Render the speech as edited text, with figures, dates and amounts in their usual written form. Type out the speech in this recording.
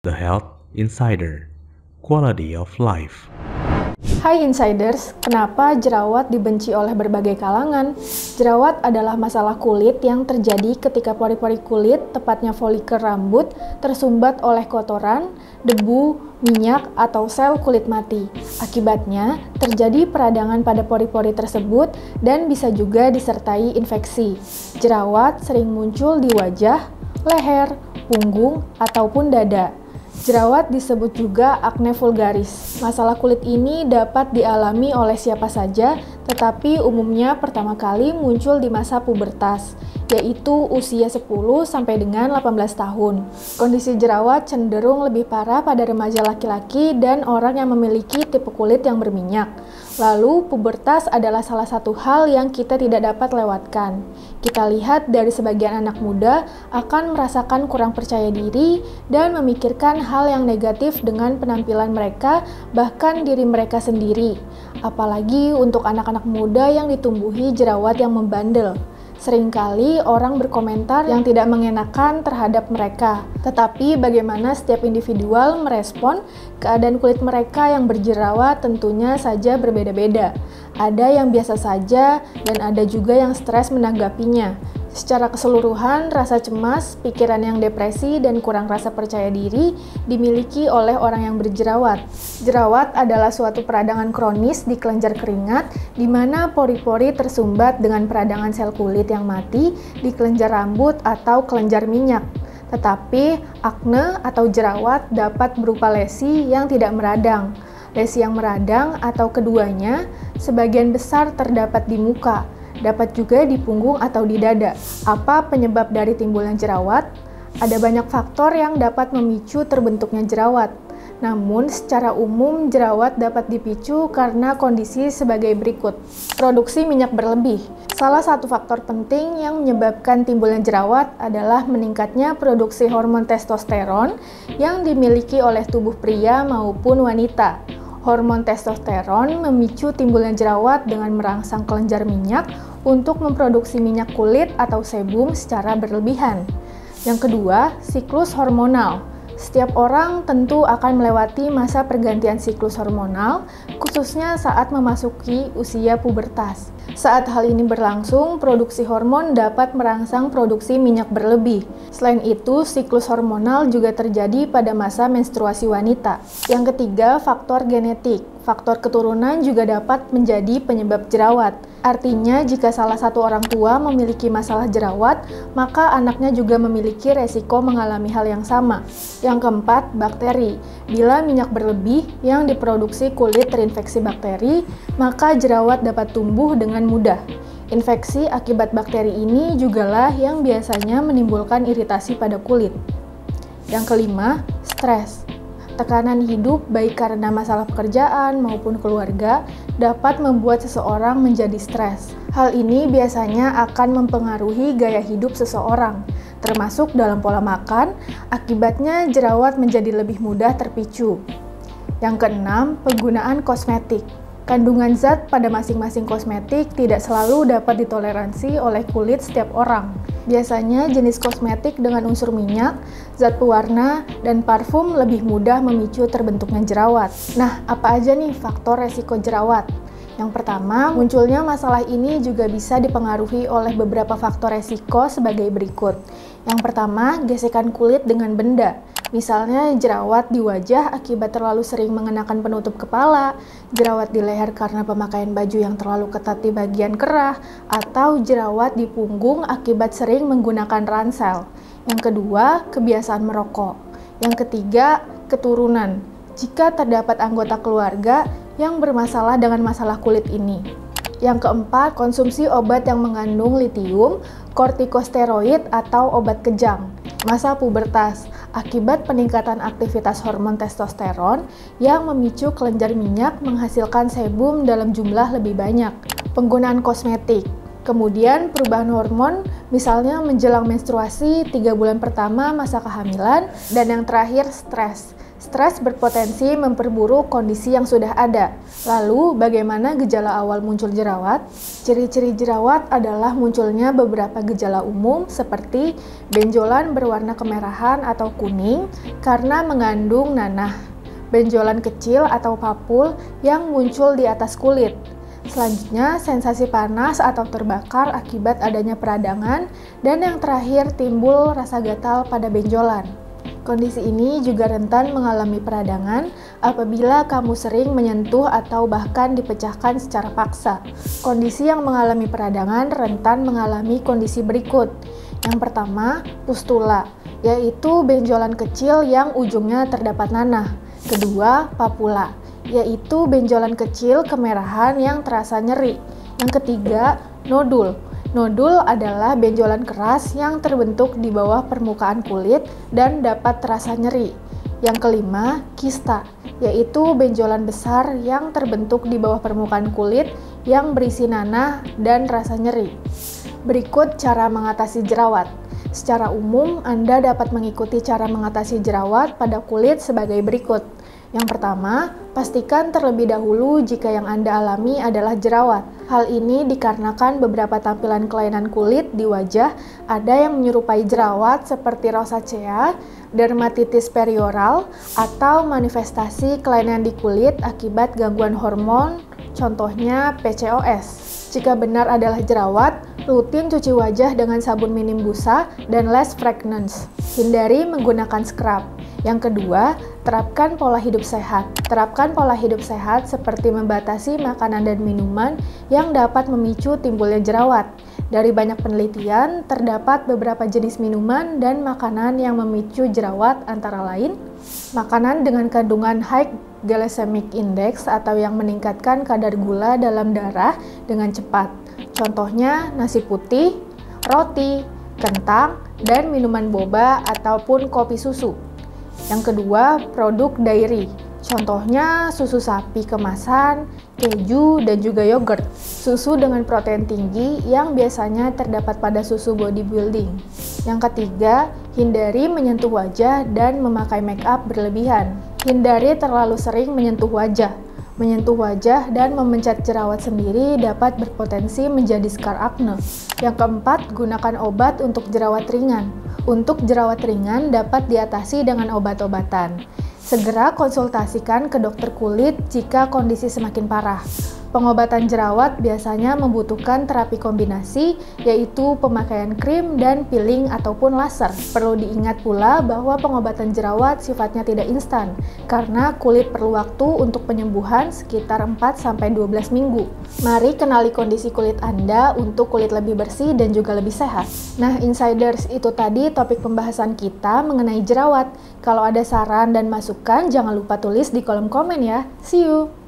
The Health Insider, Quality of Life. Hai Insiders, kenapa jerawat dibenci oleh berbagai kalangan? Jerawat adalah masalah kulit yang terjadi ketika pori-pori kulit, tepatnya folikel rambut, tersumbat oleh kotoran, debu, minyak, atau sel kulit mati. Akibatnya, terjadi peradangan pada pori-pori tersebut dan bisa juga disertai infeksi. Jerawat sering muncul di wajah, leher, punggung, ataupun dada. Jerawat disebut juga akne vulgaris. Masalah kulit ini dapat dialami oleh siapa saja, tetapi umumnya pertama kali muncul di masa pubertas, yaitu usia 10 sampai dengan 18 tahun. Kondisi jerawat cenderung lebih parah pada remaja laki-laki dan orang yang memiliki tipe kulit yang berminyak. Lalu, pubertas adalah salah satu hal yang kita tidak dapat lewatkan. Kita lihat dari sebagian anak muda akan merasakan kurang percaya diri dan memikirkan hal yang negatif dengan penampilan mereka, bahkan diri mereka sendiri. Apalagi untuk anak-anak muda yang ditumbuhi jerawat yang membandel. Seringkali orang berkomentar yang tidak mengenakan terhadap mereka. Tetapi bagaimana setiap individual merespon keadaan kulit mereka yang berjerawat tentunya saja berbeda-beda. Ada yang biasa saja dan ada juga yang stres menanggapinya. Secara keseluruhan, rasa cemas, pikiran yang depresi, dan kurang rasa percaya diri dimiliki oleh orang yang berjerawat. Jerawat adalah suatu peradangan kronis di kelenjar keringat, di mana pori-pori tersumbat dengan peradangan sel kulit yang mati di kelenjar rambut atau kelenjar minyak. Tetapi, akne atau jerawat dapat berupa lesi yang tidak meradang. Lesi yang meradang atau keduanya, sebagian besar terdapat di muka. Dapat juga di punggung atau di dada. Apa penyebab dari timbulnya jerawat? Ada banyak faktor yang dapat memicu terbentuknya jerawat. Namun, secara umum jerawat dapat dipicu karena kondisi sebagai berikut. Produksi minyak berlebih. Salah satu faktor penting yang menyebabkan timbulnya jerawat adalah meningkatnya produksi hormon testosteron yang dimiliki oleh tubuh pria maupun wanita. Hormon testosteron memicu timbulnya jerawat dengan merangsang kelenjar minyak untuk memproduksi minyak kulit atau sebum secara berlebihan. Yang kedua, siklus hormonal. Setiap orang tentu akan melewati masa pergantian siklus hormonal, khususnya saat memasuki usia pubertas. Saat hal ini berlangsung, produksi hormon dapat merangsang produksi minyak berlebih. Selain itu, siklus hormonal juga terjadi pada masa menstruasi wanita. Yang ketiga, faktor genetik. Faktor keturunan juga dapat menjadi penyebab jerawat. Artinya, jika salah satu orang tua memiliki masalah jerawat, maka anaknya juga memiliki resiko mengalami hal yang sama. Yang keempat, bakteri. Bila minyak berlebih yang diproduksi kulit terinfeksi bakteri, maka jerawat dapat tumbuh dengan mudah. Infeksi akibat bakteri ini jugalah yang biasanya menimbulkan iritasi pada kulit. Yang kelima, stres. Tekanan hidup baik karena masalah pekerjaan maupun keluarga dapat membuat seseorang menjadi stres. Hal ini biasanya akan mempengaruhi gaya hidup seseorang, termasuk dalam pola makan, akibatnya jerawat menjadi lebih mudah terpicu. Yang keenam, penggunaan kosmetik. Kandungan zat pada masing-masing kosmetik tidak selalu dapat ditoleransi oleh kulit setiap orang. Biasanya jenis kosmetik dengan unsur minyak, zat pewarna, dan parfum lebih mudah memicu terbentuknya jerawat. Nah, apa aja nih faktor resiko jerawat? Yang pertama, munculnya masalah ini juga bisa dipengaruhi oleh beberapa faktor resiko sebagai berikut. Yang pertama, gesekan kulit dengan benda. Misalnya jerawat di wajah akibat terlalu sering mengenakan penutup kepala, jerawat di leher karena pemakaian baju yang terlalu ketat di bagian kerah, atau jerawat di punggung akibat sering menggunakan ransel. Yang kedua, kebiasaan merokok. Yang ketiga, keturunan. Jika terdapat anggota keluarga yang bermasalah dengan masalah kulit ini. Yang keempat, konsumsi obat yang mengandung litium, kortikosteroid atau obat kejang. Masa pubertas, akibat peningkatan aktivitas hormon testosteron yang memicu kelenjar minyak menghasilkan sebum dalam jumlah lebih banyak. Penggunaan kosmetik. Kemudian perubahan hormon, misalnya menjelang menstruasi 3 bulan pertama masa kehamilan, dan yang terakhir stres. Stres berpotensi memperburuk kondisi yang sudah ada. Lalu, bagaimana gejala awal muncul jerawat? Ciri-ciri jerawat adalah munculnya beberapa gejala umum seperti benjolan berwarna kemerahan atau kuning karena mengandung nanah, benjolan kecil atau papul yang muncul di atas kulit. Selanjutnya, sensasi panas atau terbakar akibat adanya peradangan, dan yang terakhir timbul rasa gatal pada benjolan. Kondisi ini juga rentan mengalami peradangan apabila kamu sering menyentuh atau bahkan dipecahkan secara paksa. Kondisi yang mengalami peradangan rentan mengalami kondisi berikut. Yang pertama, pustula, yaitu benjolan kecil yang ujungnya terdapat nanah. Kedua, papula, yaitu benjolan kecil kemerahan yang terasa nyeri. Yang ketiga, nodul. Nodul adalah benjolan keras yang terbentuk di bawah permukaan kulit dan dapat terasa nyeri. Yang kelima, kista, yaitu benjolan besar yang terbentuk di bawah permukaan kulit yang berisi nanah dan rasa nyeri. Berikut cara mengatasi jerawat. Secara umum, Anda dapat mengikuti cara mengatasi jerawat pada kulit sebagai berikut. Yang pertama, pastikan terlebih dahulu jika yang Anda alami adalah jerawat. Hal ini dikarenakan beberapa tampilan kelainan kulit di wajah ada yang menyerupai jerawat seperti rosacea, dermatitis perioral, atau manifestasi kelainan di kulit akibat gangguan hormon, contohnya PCOS. Jika benar adalah jerawat, rutin cuci wajah dengan sabun minim busa dan less fragrance. Hindari menggunakan scrub. Yang kedua, terapkan pola hidup sehat. Terapkan pola hidup sehat seperti membatasi makanan dan minuman yang dapat memicu timbulnya jerawat. Dari banyak penelitian, terdapat beberapa jenis minuman dan makanan yang memicu jerawat, antara lain makanan dengan kandungan high glycemic index atau yang meningkatkan kadar gula dalam darah dengan cepat. Contohnya nasi putih, roti, kentang, dan minuman boba ataupun kopi susu. Yang kedua, produk dairy. Contohnya susu sapi kemasan, keju, dan juga yogurt. Susu dengan protein tinggi yang biasanya terdapat pada susu bodybuilding. Yang ketiga, hindari menyentuh wajah dan memakai make up berlebihan. Hindari terlalu sering menyentuh wajah. Menyentuh wajah dan memencet jerawat sendiri dapat berpotensi menjadi scar acne. Yang keempat, gunakan obat untuk jerawat ringan. Untuk jerawat ringan dapat diatasi dengan obat-obatan. Segera konsultasikan ke dokter kulit jika kondisi semakin parah. Pengobatan jerawat biasanya membutuhkan terapi kombinasi, yaitu pemakaian krim dan peeling ataupun laser. Perlu diingat pula bahwa pengobatan jerawat sifatnya tidak instan, karena kulit perlu waktu untuk penyembuhan sekitar 4-12 minggu. Mari kenali kondisi kulit Anda untuk kulit lebih bersih dan juga lebih sehat. Nah, insiders, itu tadi topik pembahasan kita mengenai jerawat. Kalau ada saran dan masukan, jangan lupa tulis di kolom komen ya. See you!